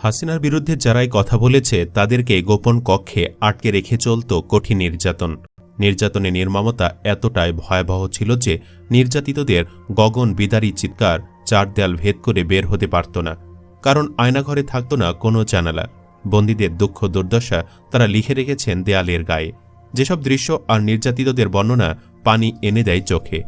হাসিনার বিরুদ্ধে যারাই কথা বলেছে তাদেরকে গোপন কক্ষে আটকে রেখে চলত কঠিন নির্যাতন। নির্যাতনের নির্মমতা এতটাই ভয়াবহ ছিল যে নির্যাতিতদের গগন বিদারী চিৎকার চার দেয়াল ভেদ করে বের হতে পারত না, কারণ আয়নাঘরে থাকত না কোনো জানালা। বন্দীদের দুঃখ দুর্দশা তারা লিখে রেখেছেন দেয়ালের গায়ে। যেসব দৃশ্য আর নির্যাতিতদের বর্ণনা পানি এনে দেয় চোখে।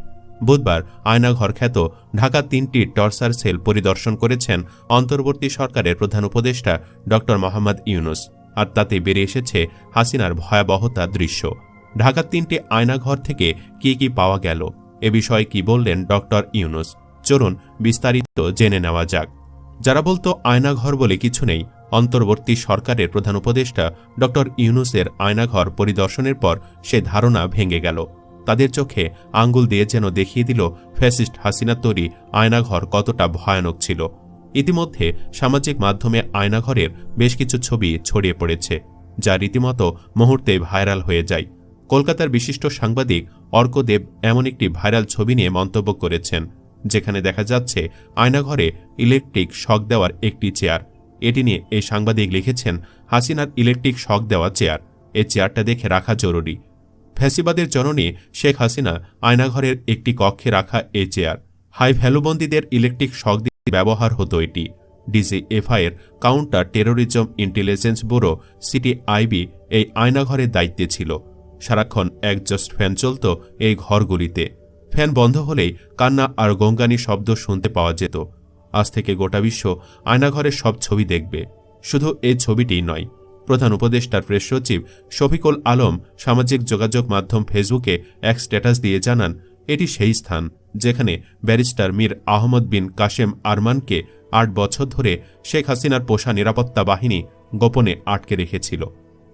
বুধবার আয়নাঘর খ্যাত ঢাকা ৩টি টর্চার সেল পরিদর্শন করেছেন অন্তর্বর্তী সরকারের প্রধান উপদেষ্টা ড মোহাম্মদ ইউনুস, আর তাতে বেরিয়ে এসেছে হাসিনার ভয়াবহতা দৃশ্য। ঢাকার ৩টি আয়নাঘর থেকে কি কি পাওয়া গেল, এ বিষয়ে কি বললেন ড ইউনুস, চলুন বিস্তারিত জেনে নেওয়া যাক। যারা বলতো আয়নাঘর বলে কিছু নেই, অন্তর্বর্তী সরকারের প্রধান উপদেষ্টা ড ইউনুসের আয়নাঘর পরিদর্শনের পর সে ধারণা ভেঙে গেল। তাদের চোখে আঙ্গুল দিয়ে যেন দেখিয়ে দিল ফ্যাসিস্ট হাসিনার তৈরি আয়নাঘর কতটা ভয়ানক ছিল। ইতিমধ্যে সামাজিক মাধ্যমে আয়নাঘরের বেশ কিছু ছবি ছড়িয়ে পড়েছে, যা রীতিমতো মুহূর্তে ভাইরাল হয়ে যায়। কলকাতার বিশিষ্ট সাংবাদিক অর্কদেব এমন একটি ভাইরাল ছবি নিয়ে মন্তব্য করেছেন, যেখানে দেখা যাচ্ছে আয়নাঘরে ইলেকট্রিক শক দেওয়ার একটি চেয়ার। এটি নিয়ে এই সাংবাদিক লিখেছেন, হাসিনার ইলেকট্রিক শক দেওয়া চেয়ার, এই চেয়ারটা দেখে রাখা জরুরি। ফ্যাসিবাদের জননী শেখ হাসিনা আয়নাঘরের একটি কক্ষে রাখা এই চেয়ার। হাই ভ্যালুবন্দীদের ইলেকট্রিক শক দিয়ে ব্যবহার হতো এটি। ডিজিএফআই এর counter terrorism intelligence bureau CTIB এই আয়নাঘরের দায়িত্বে ছিল। সারাক্ষণ একজস্ট ফ্যান চলত এই ঘরগুলিতে। ফ্যান বন্ধ হলেই কান্না আর গঙ্গানি শব্দ শুনতে পাওয়া যেত। আজ থেকে গোটা বিশ্ব আয়নাঘরের সব ছবি দেখবে। শুধু এই ছবিটিই নয়, প্রধান উপদেষ্টার প্রেস সচিব শফিকুল আলম সামাজিক যোগাযোগ মাধ্যম ফেসবুকে এক স্ট্যাটাস দিয়ে জানান, এটি সেই স্থান যেখানে ব্যারিস্টার মীর আহমদ বিন কাশেম আরমানকে ৮ বছর ধরে শেখ হাসিনার পোষা নিরাপত্তা বাহিনী গোপনে আটকে রেখেছিল।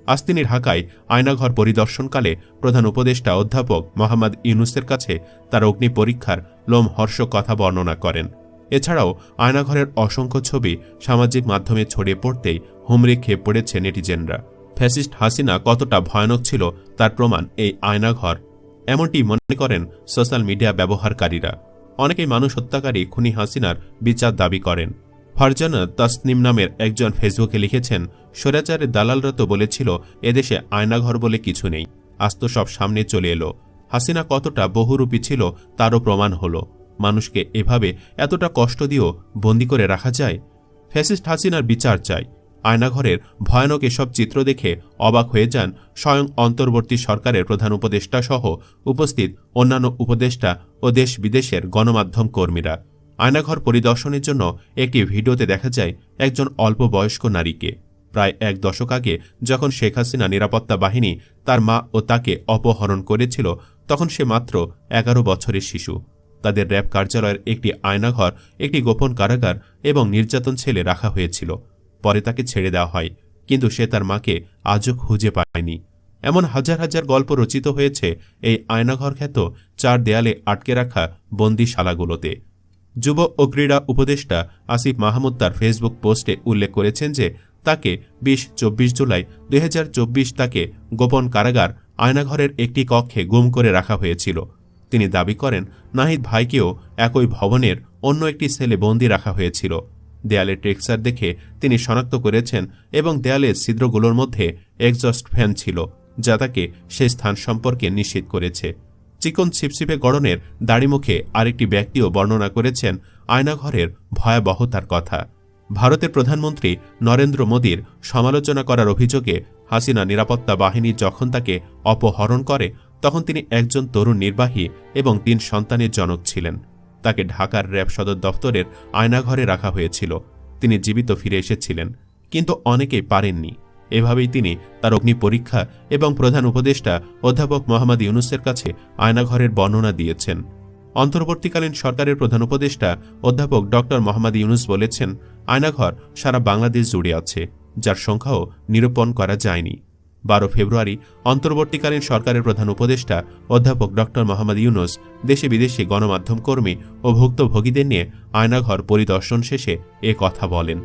আজ তিনি ঢাকায় আয়নাঘর পরিদর্শনকালে প্রধান উপদেষ্টা অধ্যাপক মোহাম্মদ ইউনুসের কাছে তার অগ্নি পরীক্ষার লোমহর্ষক কথা বর্ণনা করেন। এছাড়াও আয়নাঘরের অসংখ্য ছবি সামাজিক মাধ্যমে ছড়িয়ে পড়তেই হুমড়ি খেয়ে পড়েছে নেটিজেনরা। ফ্যাসিস্ট হাসিনা কতটা ভয়ানক ছিল তার প্রমাণ এই আয়নাঘর, এমনটি মনে করেন সোশ্যাল মিডিয়া ব্যবহারকারীরা। অনেকেই মানুষ হত্যাকারী খুনি হাসিনার বিচার দাবি করেন। ফারজানা তাসনিম নামের একজন ফেসবুকে লিখেছেন, স্বৈরাচারের দালালরা তো বলেছিল এদেশে আয়নাঘর বলে কিছু নেই, আজ তো সব সামনে চলে এলো। হাসিনা কতটা বহুরূপী ছিল তারও প্রমাণ হলো। মানুষকে এভাবে এতটা কষ্ট দিয়েও বন্দী করে রাখা যায়? ফ্যাসিস্ট হাসিনার বিচার চাই। আয়নাঘরের ভয়ানক এসব চিত্র দেখে অবাক হয়ে যান স্বয়ং অন্তর্বর্তী সরকারের প্রধান উপদেষ্টা সহ উপস্থিত অন্যান্য উপদেষ্টা ও দেশ বিদেশের গণমাধ্যম কর্মীরা। আয়নাঘর পরিদর্শনের জন্য একটি ভিডিওতে দেখা যায় একজন অল্প বয়স্ক নারীকে। প্রায় ১ দশক আগে যখন শেখ হাসিনা নিরাপত্তা বাহিনী তার মা ও তাকে অপহরণ করেছিল, তখন সে মাত্র ১১ বছরের শিশু। তাদের র্যাব কার্যালয়ের একটি আয়নাঘর, একটি গোপন কারাগার এবং নির্যাতন ছেলে রাখা হয়েছিল। পরে তাকে ছেড়ে দেওয়া হয়, কিন্তু সে তার মাকে আজও খুঁজে পায়নি। এমন হাজার হাজার গল্প রচিত হয়েছে এই আয়নাঘর খ্যাত ৪ দেয়ালে আটকে রাখা বন্দিশালাগুলোতে। যুব ও ক্রীড়া উপদেষ্টা আসিফ মাহমুদ তার ফেসবুক পোস্টে উল্লেখ করেছেন যে তাকে ২৪ জুলাই ২০২৪ তাকে গোপন কারাগার আয়নাঘরের একটি কক্ষে গুম করে রাখা হয়েছিল। তিনি দাবি করেন, নাহিদ ভাইকেও একই ভবনের অন্য একটি সেলে বন্দী রাখা হয়েছিল। দেয়ালের টেক্সচার দেখে তিনি শনাক্ত করেছেন এবং দেয়ালের ছিদ্রগুলোর মধ্যে এক্সজস্ট ফ্যান ছিল, যা তাকে সেই স্থান সম্পর্কে নিশ্চিত করেছে। চিকন ছিপছিপে গড়নের দাড়িমুখে আরেকটি ব্যক্তিও বর্ণনা করেছেন আয়নাঘরের ভয়াবহতার কথা। ভারতের প্রধানমন্ত্রী নরেন্দ্র মোদীর সমালোচনা করার অভিযোগে হাসিনা নিরাপত্তা বাহিনী যখন তাকে অপহরণ করে, তখন তিনি একজন তরুণ নির্বাহী এবং ৩ সন্তানের জনক ছিলেন। তাকে ঢাকার র্যাব সদর দফতরের আয়নাঘরে রাখা হয়েছিল। তিনি জীবিত ফিরে এসেছিলেন, কিন্তু অনেকেই পারেননি। এভাবেই তিনি তার অগ্নি পরীক্ষা এবং প্রধান উপদেষ্টা অধ্যাপক মোহাম্মদ ইউনুসের কাছে আয়নাঘরের বর্ণনা দিয়েছেন। অন্তর্বর্তীকালীন সরকারের প্রধান উপদেষ্টা অধ্যাপক ড মোহাম্মদ ইউনুস বলেছেন, আয়নাঘর সারা বাংলাদেশ জুড়ে আছে, যার সংখ্যাও নিরূপণ করা যায়নি। ১২ ফেব্রুয়ারি অন্তর্বর্তীকালীন সরকারের প্রধান উপদেষ্টা অধ্যাপক ড মোহাম্মদ ইউনুস দেশে বিদেশে গণমাধ্যম কর্মী ও ভুক্তভোগীদের নিয়ে আয়নাঘর পরিদর্শন শেষে এ কথা বলেন।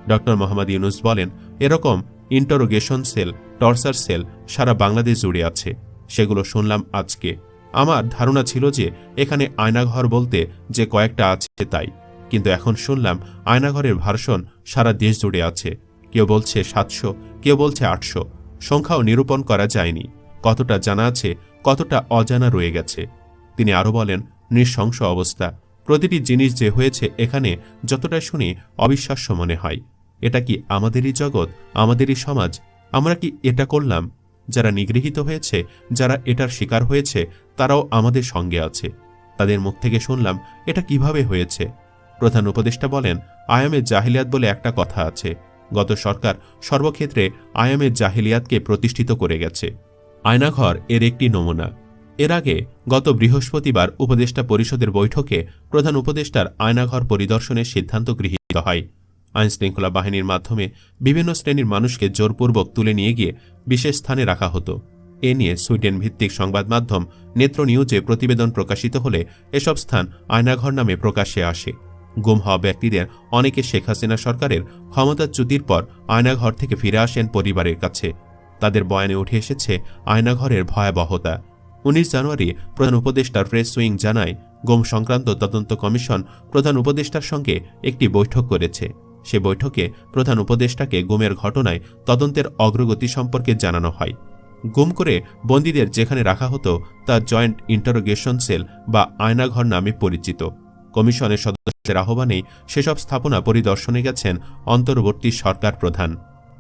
ড মোহাম্মদ ইউনুস বলেন, এরকম ইন্টারোগেশন সেল, টর্চার সেল সারা বাংলাদেশ জুড়ে আছে। সেগুলো শুনলাম আজকে। আমার ধারণা ছিল যে এখানে আয়নাঘর বলতে যে কয়েকটা আছে তাই, কিন্তু এখন শুনলাম আয়নাঘরের ভার্সন সারা দেশ জুড়ে আছে। কেউ বলছে 700, কেউ বলছে 800। সংখ্যাও নিরূপণ করা যায়নি। কতটা জানা আছে, কতটা অজানা রয়ে গেছে। তিনি আরও বলেন, নৃশংস অবস্থা। প্রতিটি জিনিস যে হয়েছে এখানে যতটা শুনি অবিশ্বাস্য মনে হয়। এটা কি আমাদেরই জগৎ, আমাদেরই সমাজ? আমরা কি এটা করলাম? যারা নিগৃহীত হয়েছে, যারা এটার শিকার হয়েছে, তারাও আমাদের সঙ্গে আছে। তাদের মুখ থেকে শুনলাম এটা কিভাবে হয়েছে। প্রধান উপদেষ্টা বলেন, আয়ামে জাহিলিয়াত বলে একটা কথা আছে। গত সরকার সর্বক্ষেত্রে আয়ামে জাহিলিয়াতকে প্রতিষ্ঠিত করে গেছে। আয়নাঘর এর একটি নমুনা। এর আগে গত বৃহস্পতিবার উপদেষ্টা পরিষদের বৈঠকে প্রধান উপদেষ্টার আয়নাঘর পরিদর্শনের সিদ্ধান্ত গৃহীত হয়। আইনশৃঙ্খলা বাহিনীর মাধ্যমে বিভিন্ন শ্রেণীর মানুষকে জোরপূর্বক তুলে নিয়ে গিয়ে বিশেষ স্থানে রাখা হতো। এ নিয়ে সুইডেন ভিত্তিক সংবাদ মাধ্যম নেত্র নিউজে প্রতিবেদন প্রকাশিত হলে এসব স্থান আয়নাঘর নামে প্রকাশ্যে আসে। গুম হওয়া ব্যক্তিদের অনেকে শেখ হাসিনা সরকারের ক্ষমতাচ্যুতির পর আয়নাঘর থেকে ফিরে আসেন পরিবারের কাছে। তাদের বয়ানে উঠে এসেছে আয়নাঘরের ভয়াবহতা। 19 জানুয়ারি প্রধান উপদেষ্টার প্রেস উইং জানায়, গুম সংক্রান্ত তদন্ত কমিশন প্রধান উপদেষ্টার সঙ্গে একটি বৈঠক করেছে। সে বৈঠকে প্রধান উপদেষ্টাকে গুমের ঘটনায় তদন্তের অগ্রগতি সম্পর্কে জানানো হয়। গুম করে বন্দীদের যেখানে রাখা হতো তা জয়েন্ট ইন্টারোগেশন সেল বা আয়নাঘর নামে পরিচিত। কমিশনের সদস্যদের আহ্বানেই সেসব স্থাপনা পরিদর্শনে গেছেন অন্তর্বর্তী সরকার প্রধান।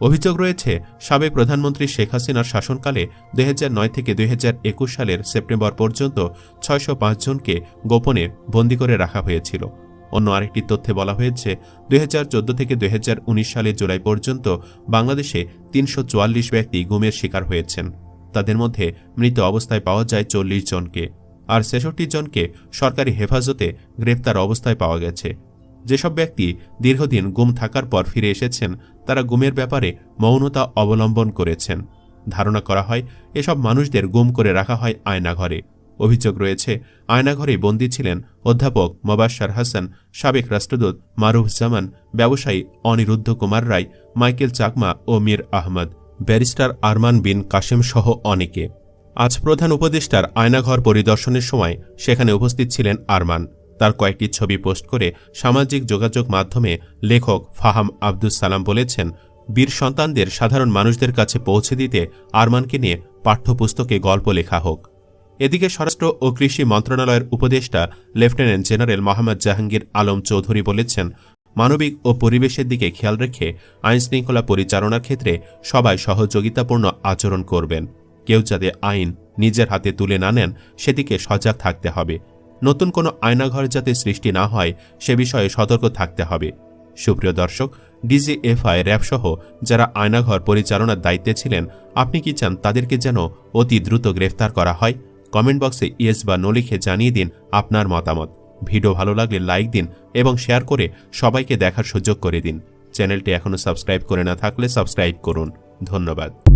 অভিযোগ রয়েছে, সাবেক প্রধানমন্ত্রী শেখ হাসিনার শাসনকালে 2009 থেকে 2021 সালের সেপ্টেম্বর পর্যন্ত 605 জনকে গোপনে বন্দী করে রাখা হয়েছিল। অন্য আরেকটি তথ্যে বলা হয়েছে, 2014 থেকে 2019 সালের জুলাই পর্যন্ত বাংলাদেশে 344 ব্যক্তি গুমের শিকার হয়েছেন। তাদের মধ্যে মৃত অবস্থায় পাওয়া যায় 40 জনকে, আর 66 জনকে সরকারি হেফাজতে গ্রেপ্তার অবস্থায় পাওয়া গেছে। যেসব ব্যক্তি দীর্ঘদিন গুম থাকার পর ফিরে এসেছেন, তারা গুমের ব্যাপারে মৌনতা অবলম্বন করেছেন। ধারণা করা হয় এসব মানুষদের গুম করে রাখা হয় আয়নাঘরে। অভিযোগ রয়েছে, আয়নাঘরে বন্দী ছিলেন অধ্যাপক মোবাশ্বের হাসান, সাবেক রাষ্ট্রদূত মারুফ জামান, ব্যবসায়ী অনিরুদ্ধ কুমার রায়, মাইকেল চাকমা ও মীর আহমদ, ব্যারিস্টার আরমান বিন কাশেম সহ অনেকে। আজ প্রধান উপদেষ্টার আয়নাঘর পরিদর্শনের সময় সেখানে উপস্থিত ছিলেন আরমান। তার কয়েকটি ছবি পোস্ট করে সামাজিক যোগাযোগ মাধ্যমে লেখক ফাহাম আব্দুস সালাম বলেছেন, বীর সন্তানদের সাধারণ মানুষদের কাছে পৌঁছে দিতে আরমানকে নিয়ে পাঠ্যপুস্তকে গল্প লেখা হোক। এদিকে স্বরাষ্ট্র ও কৃষি মন্ত্রণালয়ের উপদেষ্টা লেফটেন্যান্ট জেনারেল মোহাম্মদ জাহাঙ্গীর আলম চৌধুরী বলেছেন, মানবিক ও পরিবেশের দিকে খেয়াল রেখে আইনশৃঙ্খলা পরিচালনার ক্ষেত্রে সবাই সহযোগিতাপূর্ণ আচরণ করবেন। কেউ যাতে আইন নিজের হাতে তুলে না নেন সেদিকে সজাগ থাকতে হবে। নতুন কোনো আয়নাঘর যাতে সৃষ্টি না হয় সে বিষয়ে সতর্ক থাকতে হবে। সুপ্রিয় দর্শক, ডিজিএফআই, র্যাব সহ যারা আয়নাঘর পরিচালনার দায়িত্বে ছিলেন, আপনি কি চান তাদেরকে যেন অতি দ্রুত গ্রেফতার করা হয়? কমেন্ট বক্সে ইয়েস বা নো লিখে জানিয়ে দিন আপনার মতামত। ভিডিও ভালো লাগলে লাইক দিন এবং শেয়ার করে সবাইকে দেখার সুযোগ করে দিন। চ্যানেলটি এখনও সাবস্ক্রাইব করে না থাকলে সাবস্ক্রাইব করুন। ধন্যবাদ।